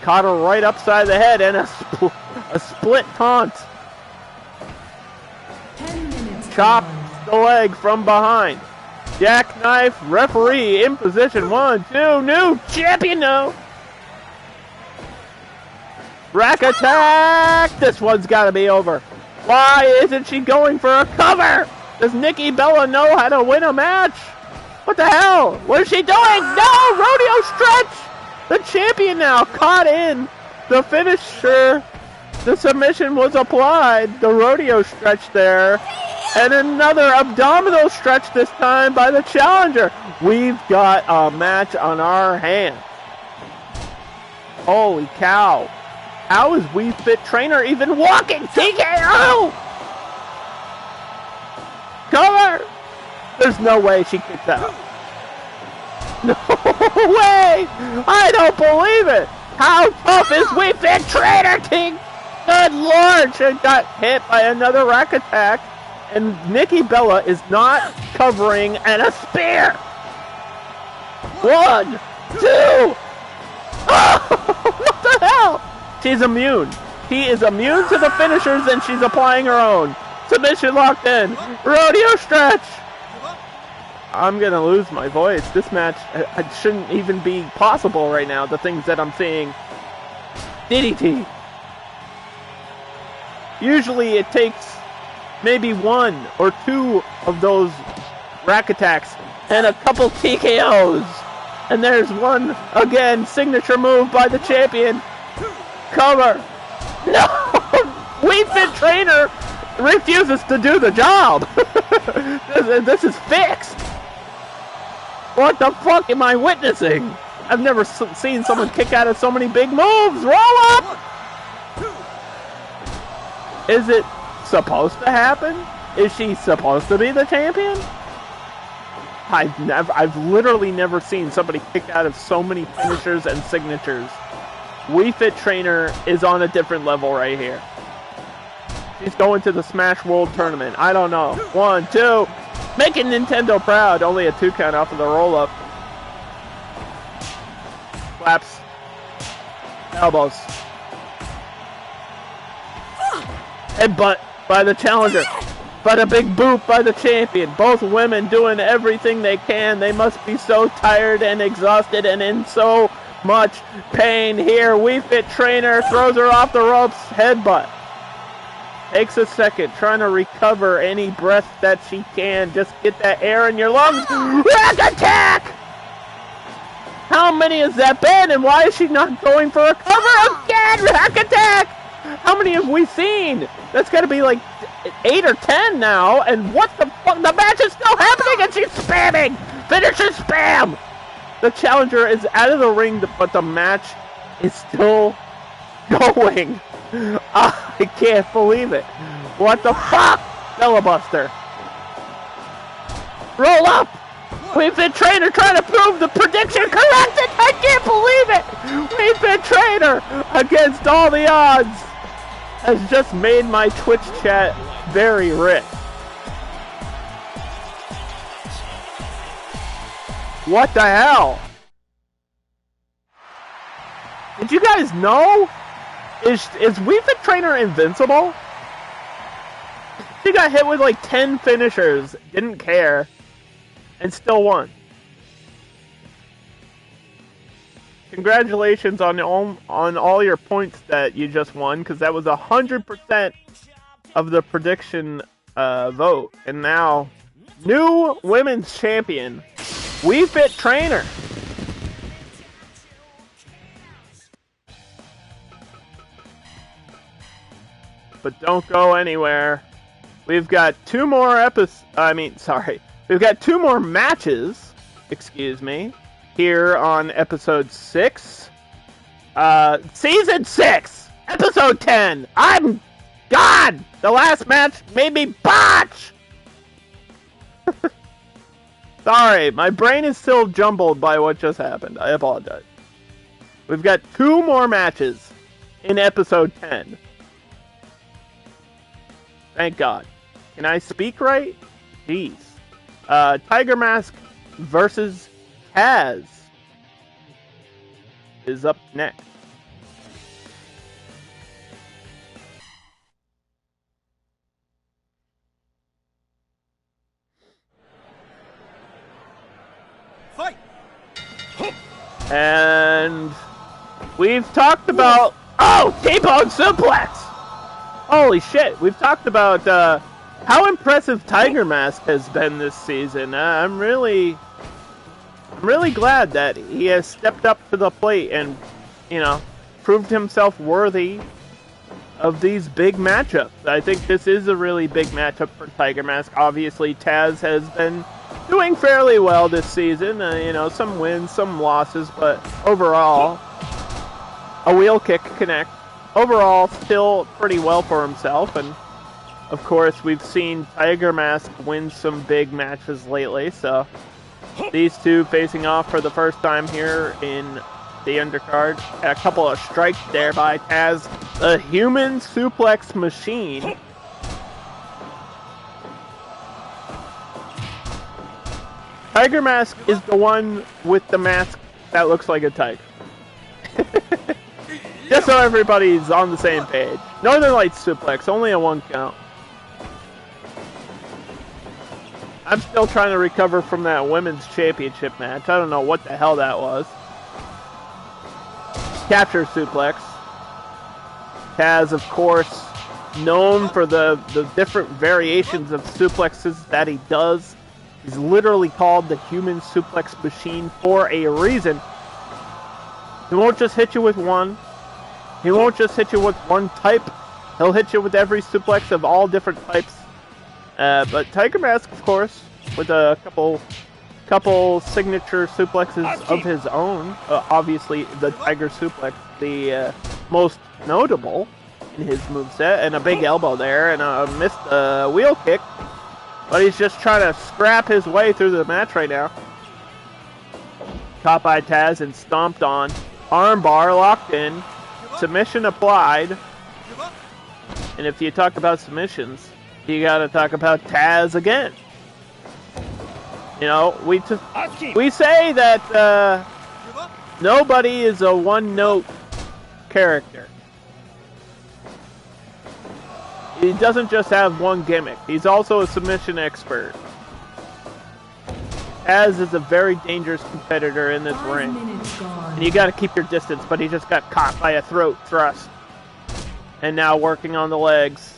Caught her right upside the head and a split taunt. 10 chops the leg from behind. Jackknife, referee in position. 1, 2, new champion now. Rack attack. This one's got to be over. Why isn't she going for a cover? Does Nikki Bella know how to win a match? What the hell? What is she doing? No! Rodeo stretch! The champion now caught in the finisher. The submission was applied. The rodeo stretch there. And another abdominal stretch this time by the challenger. We've got a match on our hands. Holy cow. How is We Fit Trainer even walking? TKO! Cover! There's no way she kicked out. No way! I don't believe it! How tough is We Fit Trainer King? Good lord! She got hit by another rack attack. And Nikki Bella is not covering and a spear! 1, 2! Oh, what the hell? She's immune. She is immune to the finishers and she's applying her own. Submission locked in. Rodeo stretch! I'm gonna lose my voice. This match shouldn't even be possible right now, the things that I'm seeing. DDT. Usually it takes maybe 1 or 2 of those rack attacks and a couple TKOs. And there's one, again, signature move by the champion. Cover. No! We Fit Trainer refuses to do the job. This is fixed. What the fuck am I witnessing? I've never seen someone kick out of so many big moves. Roll up! Is it supposed to happen? Is she supposed to be the champion? I've literally never seen somebody kick out of so many finishers and signatures. We Fit Trainer is on a different level right here. She's going to the Smash World Tournament. I don't know. 1, 2. Making Nintendo proud. Only a 2 count off of the roll-up. Slaps. Elbows. Headbutt by the challenger. But a big boot by the champion. Both women doing everything they can. They must be so tired and exhausted and in so much pain here. We Fit Trainer throws her off the ropes. Headbutt. Takes a second, trying to recover any breath that she can. Just get that air in your lungs. Rack attack! How many has that been, and why is she not going for a cover again? Rack attack! How many have we seen? That's got to be like 8 or 10 now, and what the fuck? The match is still happening, and she's spamming! Finisher spam! The challenger is out of the ring, but the match is still going. I can't believe it. What the fuck? Filibuster. Roll up. We Fit Trainer trying to prove the prediction corrected. I can't believe it. We Fit Trainer against all the odds has just made my Twitch chat very rich. What the hell? Did you guys know? Is We Fit Trainer invincible? She got hit with like 10 finishers, didn't care, and still won. Congratulations on all your points that you just won, because that was 100% of the prediction vote. And now, new women's champion, We Fit Trainer. But don't go anywhere. We've got 2 more we've got 2 more matches, excuse me, here on episode 6. Season 6, episode 10. I'm God! The last match made me botch! Sorry, my brain is still jumbled by what just happened. I apologize. We've got 2 more matches in episode 10. Thank God. Can I speak right? Jeez. Tiger Mask versus Kaz is up next. And we've talked about... Oh! T-bone suplex! Holy shit. We've talked about how impressive Tiger Mask has been this season. I'm really glad that he has stepped up to the plate and, you know, proved himself worthy of these big matchups. I think this is a really big matchup for Tiger Mask. Obviously, Taz has been doing fairly well this season. You know, some wins, some losses, but overall, a wheel kick connect. Overall, still pretty well for himself. And, of course, we've seen Tiger Mask win some big matches lately. So, these two facing off for the first time here in the undercard. A couple of strikes there by Taz, the human suplex machine. Tiger Mask is the one with the mask that looks like a tiger. Just so everybody's on the same page. Northern Lights suplex, only a 1 count. I'm still trying to recover from that women's championship match. I don't know what the hell that was. Capture suplex. Taz, of course, known for the different variations of suplexes that he does. He's literally called the human suplex machine for a reason. He won't just hit you with one. He won't just hit you with one type. He'll hit you with every suplex of all different types. But Tiger Mask, of course, with a couple signature suplexes of his own. Obviously, the Tiger suplex, the most notable in his moveset, and a big elbow there, and a missed wheel kick. But he's just trying to scrap his way through the match right now. Caught by Taz and stomped on. Armbar locked in. Submission applied. And if you talk about submissions, you gotta talk about Taz again. You know, we say that nobody is a one-note character. He doesn't just have one gimmick. He's also a submission expert. Taz is a very dangerous competitor in this ring. And you gotta keep your distance, but he just got caught by a throat thrust. And now working on the legs.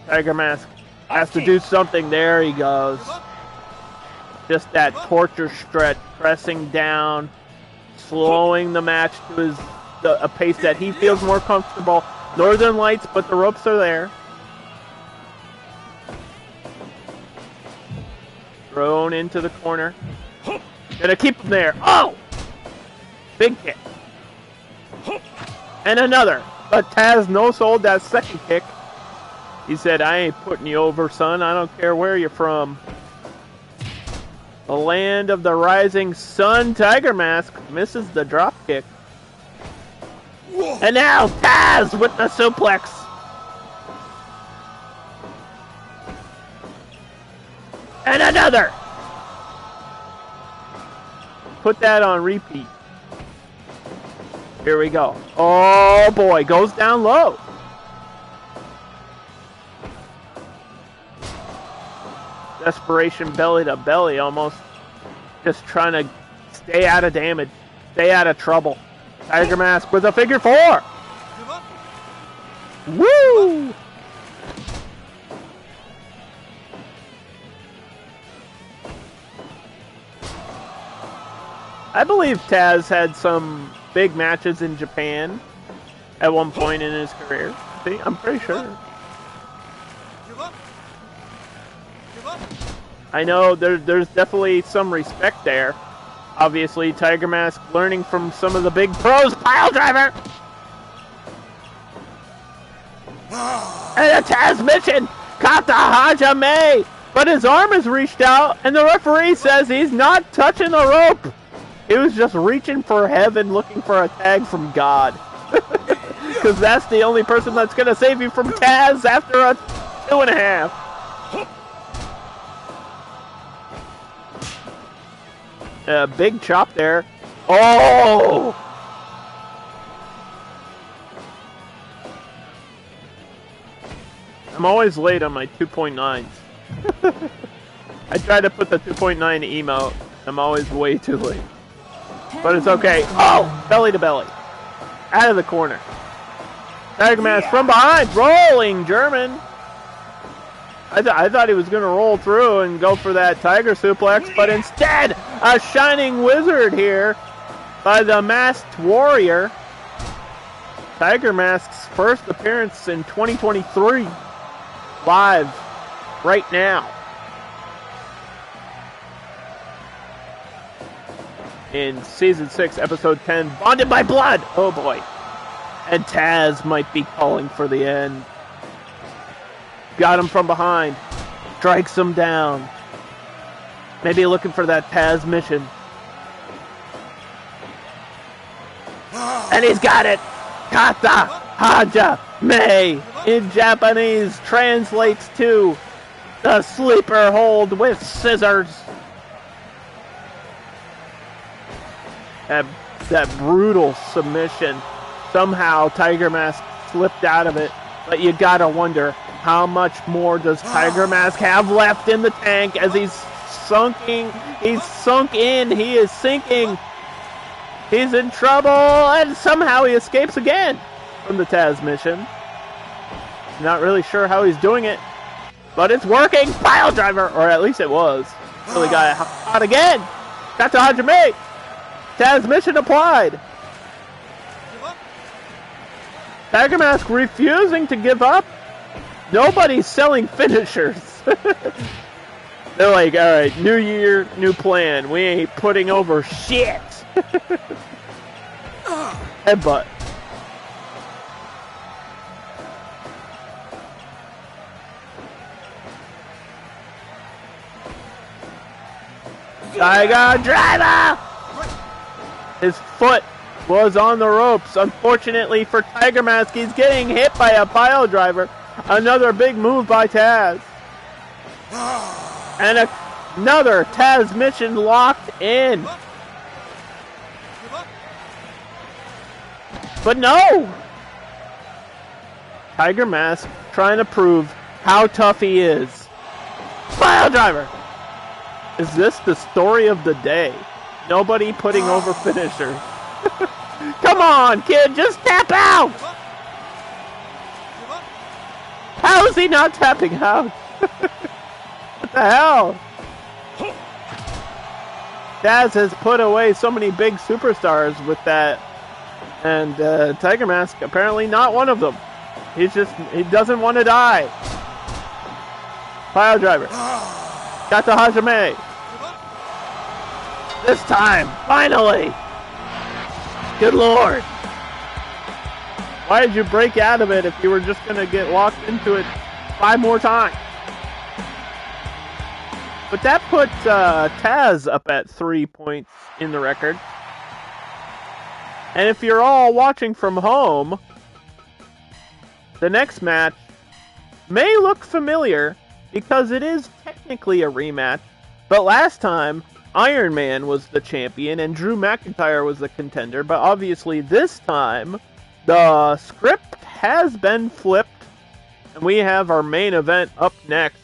Tiger Mask has to do something. There he goes. Just that torture stretch, pressing down, slowing the match to a pace that he feels more comfortable. Northern Lights, but the ropes are there. Thrown into the corner. Gonna keep him there. Oh! Big kick. And another. But Taz no-sold that second kick. He said, I ain't putting you over, son. I don't care where you're from. The land of the rising sun. Tiger Mask misses the drop kick. And now Taz with the suplex. And another. Put that on repeat. Here we go. Oh boy, goes down low. Desperation belly to belly almost. Just trying to stay out of damage. Stay out of trouble. Tiger Mask with a figure 4. Woo! I believe Taz had some big matches in Japan at one point in his career. I'm pretty sure. I know there's definitely some respect there. Obviously, Tiger Mask learning from some of the big pros. Pile driver! And a Taz mission! Kata Hajime! But his arm is reached out, and the referee says he's not touching the rope. He was just reaching for heaven, looking for a tag from God. Because that's the only person that's going to save you from Taz after a 2.5. Big chop there. Oh! I'm always late on my 2.9s. I try to put the 2.9 emote. I'm always way too late. But it's okay. Oh! Belly to belly. Out of the corner. Tiger Mask from behind. Rolling German. I thought he was going to roll through and go for that Tiger Suplex, but instead, a Shining Wizard here by the Masked Warrior. Tiger Mask's first appearance in 2023. Live right now. In Season 6, Episode 10, Bonded by Blood! Oh boy. And Taz might be calling for the end. Got him from behind. Strikes him down. Maybe looking for that Taz mission. And he's got it! Kata Haja Mei in Japanese translates to the sleeper hold with scissors. That brutal submission. Somehow Tiger Mask slipped out of it. But you gotta wonder, how much more does Tiger Mask have left in the tank as he's sunk in, he is sinking. He's in trouble, and somehow he escapes again from the Taz mission. Not really sure how he's doing it, but it's working. Pile driver, or at least it was. Really got hot again. Got to Hajime. Taz mission applied. Tiger Mask refusing to give up. Nobody's selling finishers. They're like, alright, new year, new plan. We ain't putting over shit. Headbutt. Tiger driver! His foot was on the ropes. Unfortunately for Tiger Mask, he's getting hit by a pile driver. Another big move by Taz. And another Taz mission locked in. But no! Tiger Mask trying to prove how tough he is. Pile driver! Is this the story of the day? Nobody putting over finishers. Come on, kid, just tap out! How is he not tapping out? What the hell? Taz has put away so many big superstars with that, and Tiger Mask apparently not one of them. He doesn't want to die. Pile driver. Got the Hajime. This time, finally. Good lord. Why did you break out of it if you were just going to get locked into it 5 more times? But that put Taz up at 3 points in the record. And if you're all watching from home, the next match may look familiar because it is technically a rematch. But last time, Ironman was the champion and Drew McIntyre was the contender. But obviously this time, the script has been flipped. And we have our main event up next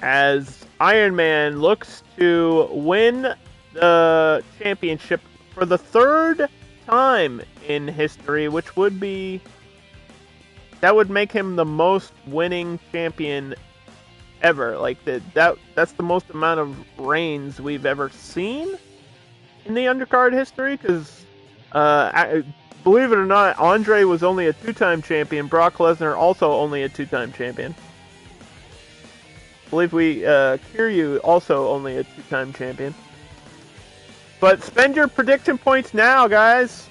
as Ironman looks to win the championship for the 3rd time in history, which would make him the most winning champion ever. Like that's the most amount of reigns we've ever seen in the Undercard history, because believe it or not, Andre was only a 2-time champion. Brock Lesnar also only a 2-time champion. I believe Kiryu also only a 2-time champion. But spend your prediction points now, guys.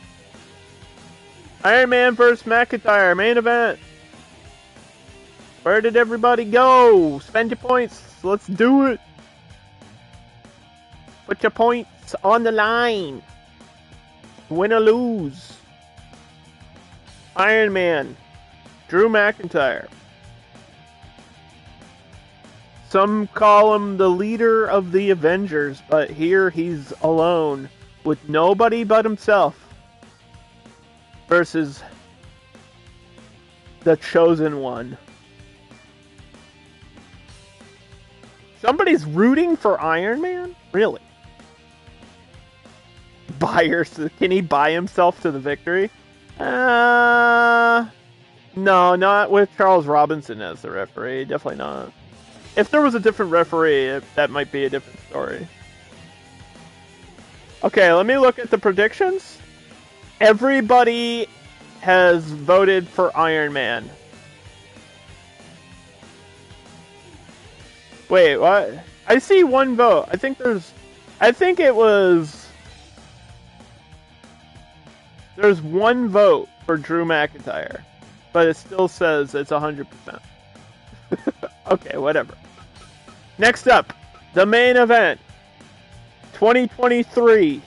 Iron Man versus McIntyre, main event. Where did everybody go? Spend your points. Let's do it. Put your points on the line. Win or lose. Iron Man. Drew McIntyre. Some call him the leader of the Avengers, but here he's alone with nobody but himself versus the Chosen One. Somebody's rooting for Iron Man? Really? Can he buy himself to the victory? No, not with Charles Robinson as the referee. Definitely not. If there was a different referee, that might be a different story. Okay, let me look at the predictions. Everybody has voted for Ironman. Wait, what? I see one vote. I think it was... There's one vote for Drew McIntyre, but it still says it's 100%. Okay, whatever. Next up, the main event. 2023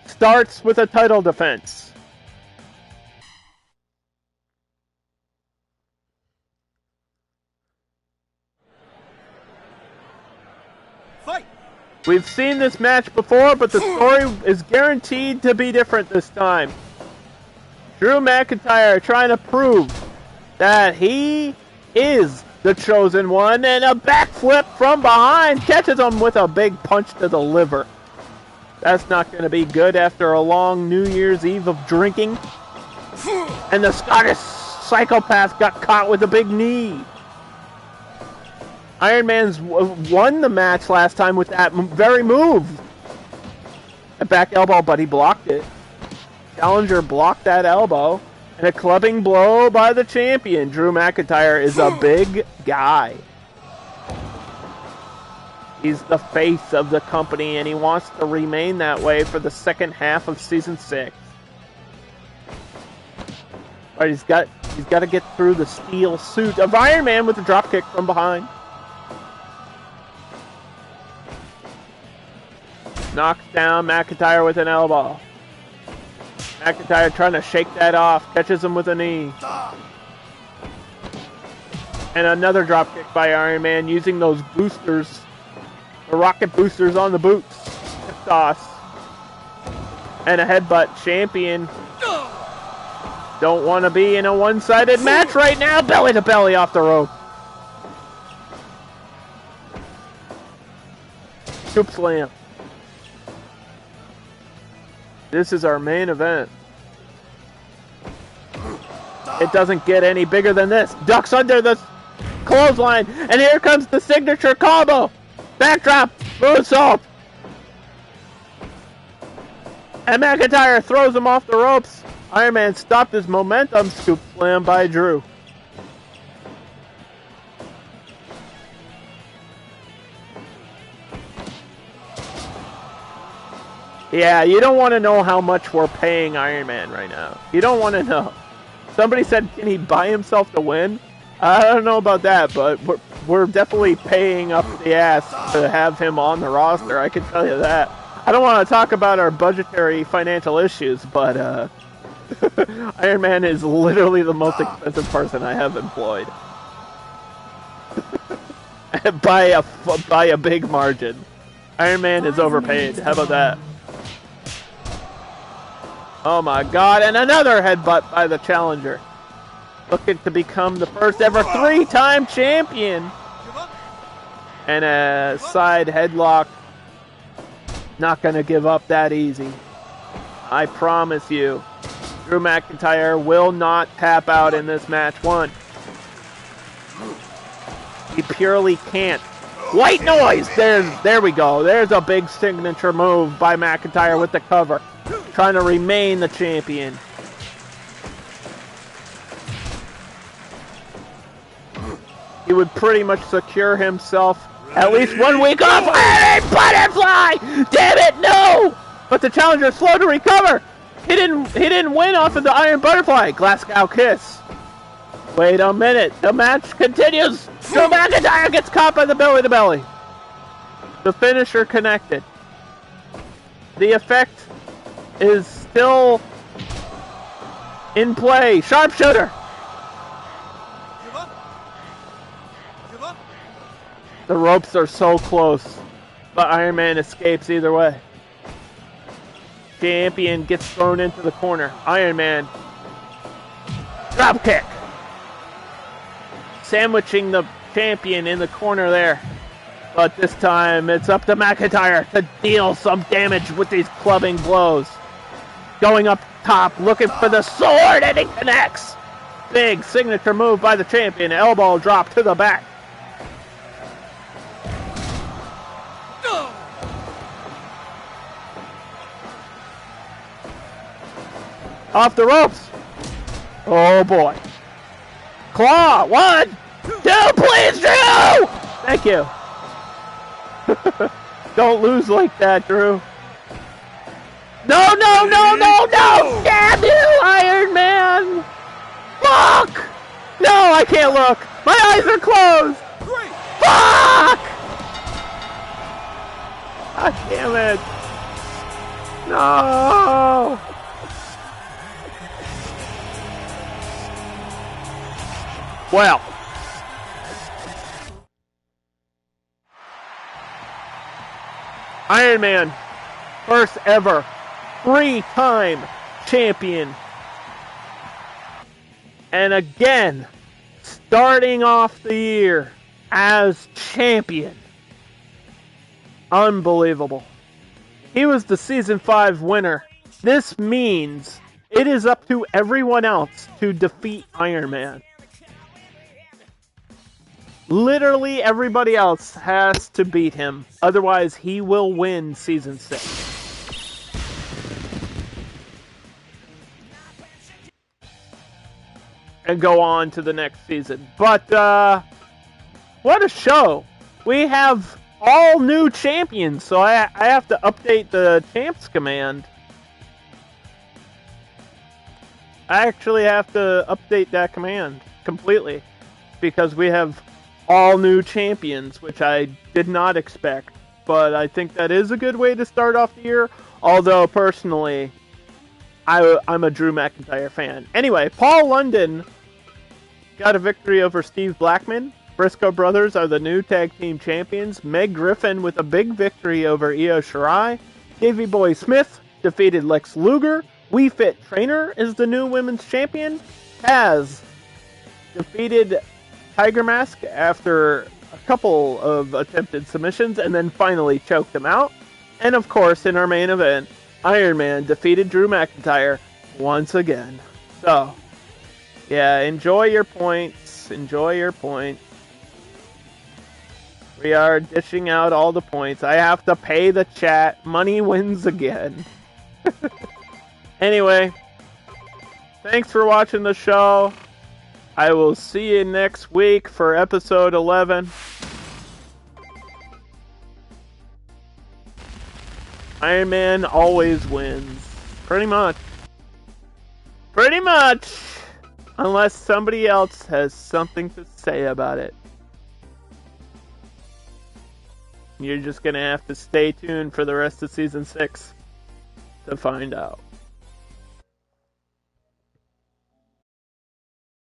starts with a title defense. Fight! We've seen this match before, but the story is guaranteed to be different this time. Drew McIntyre trying to prove that he is the chosen one, and a backflip from behind catches him with a big punch to the liver. That's not going to be good after a long New Year's Eve of drinking. And the Scottish psychopath got caught with a big knee. Iron Man's won the match last time with that very move. A back elbow, but he blocked it. Challenger blocked that elbow. And a clubbing blow by the champion. Drew McIntyre is a big guy. He's the face of the company, and he wants to remain that way for the second half of Season 6. But he's got to get through the steel suit of Iron Man with a dropkick from behind. Knocks down McIntyre with an elbow. McIntyre trying to shake that off. Catches him with a knee. And another dropkick by Iron Man using those boosters. The rocket boosters on the boots. Hip toss. And a headbutt. Champion. Don't want to be in a one-sided match right now. Belly to belly off the rope. Scoop slam. This is our main event. It doesn't get any bigger than this. Ducks under the clothesline. And here comes the signature combo. Backdrop. Moonsault. And McIntyre throws him off the ropes. Iron Man stopped his momentum. Scoop slam by Drew. Yeah, you don't want to know how much we're paying Iron Man right now. You don't want to know. Somebody said, can he buy himself to win? I don't know about that, but we're definitely paying up the ass to have him on the roster. I can tell you that. I don't want to talk about our budgetary financial issues, but Iron Man is literally the most expensive person I have employed. by a big margin. Iron Man is overpaid. How about that? Oh my god, and another headbutt by the challenger. Looking to become the first ever 3-time champion. And a side headlock. Not going to give up that easy. I promise you. Drew McIntyre will not tap out in this match. One. He purely can't. White noise! There we go. There's a big signature move by McIntyre with the cover. Trying to remain the champion. He would pretty much secure himself at least 1 week off. And a butterfly! Damn it, no! But the challenger is slow to recover. He didn't win off of the Iron Butterfly. Glasgow Kiss. Wait a minute. The match continues. Drew McIntyre gets caught by the belly to belly. The finisher connected. The effect is still in play. Sharpshooter. The ropes are so close, but Iron Man escapes either way. Champion gets thrown into the corner. Iron Man. Drop kick. Sandwiching the champion in the corner there. But this time it's up to McIntyre to deal some damage with these clubbing blows. going up top, looking for the sword, and he connects. Big signature move by the champion. Elbow drop to the back. Off the ropes. Oh boy. Claw. 1, 2, please, Drew! Thank you. Don't lose like that, Drew. No, no, no, no, no! Damn you, Iron Man! Fuck! No, I can't look. My eyes are closed. Fuck! God damn it. No! Well, Iron Man, first ever 3-time champion. And again, starting off the year as champion. Unbelievable. He was the Season 5 winner. This means it is up to everyone else to defeat Iron Man. Literally everybody else has to beat him. Otherwise, he will win Season 6. And go on to the next season. But, what a show. We have all new champions, so I have to update the champs command. I actually have to update that command completely. Because we have all new champions, which I did not expect. But I think that is a good way to start off the year. Although, personally, I'm a Drew McIntyre fan. Anyway, Paul London got a victory over Steve Blackman. Briscoe brothers are the new tag team champions. Meg Griffin with a big victory over Io Shirai. Davey Boy Smith defeated Lex Luger. We Fit Trainer is the new women's champion. Taz defeated Tiger Mask after a couple of attempted submissions and then finally choked him out. And of course, in our main event, Iron Man defeated Drew McIntyre once again. So, yeah, enjoy your points. Enjoy your points. We are dishing out all the points. I have to pay the chat. Money wins again. Anyway, thanks for watching the show. I will see you next week for episode 11. Iron Man always wins. Pretty much. Pretty much! Unless somebody else has something to say about it. You're just gonna have to stay tuned for the rest of Season 6 to find out.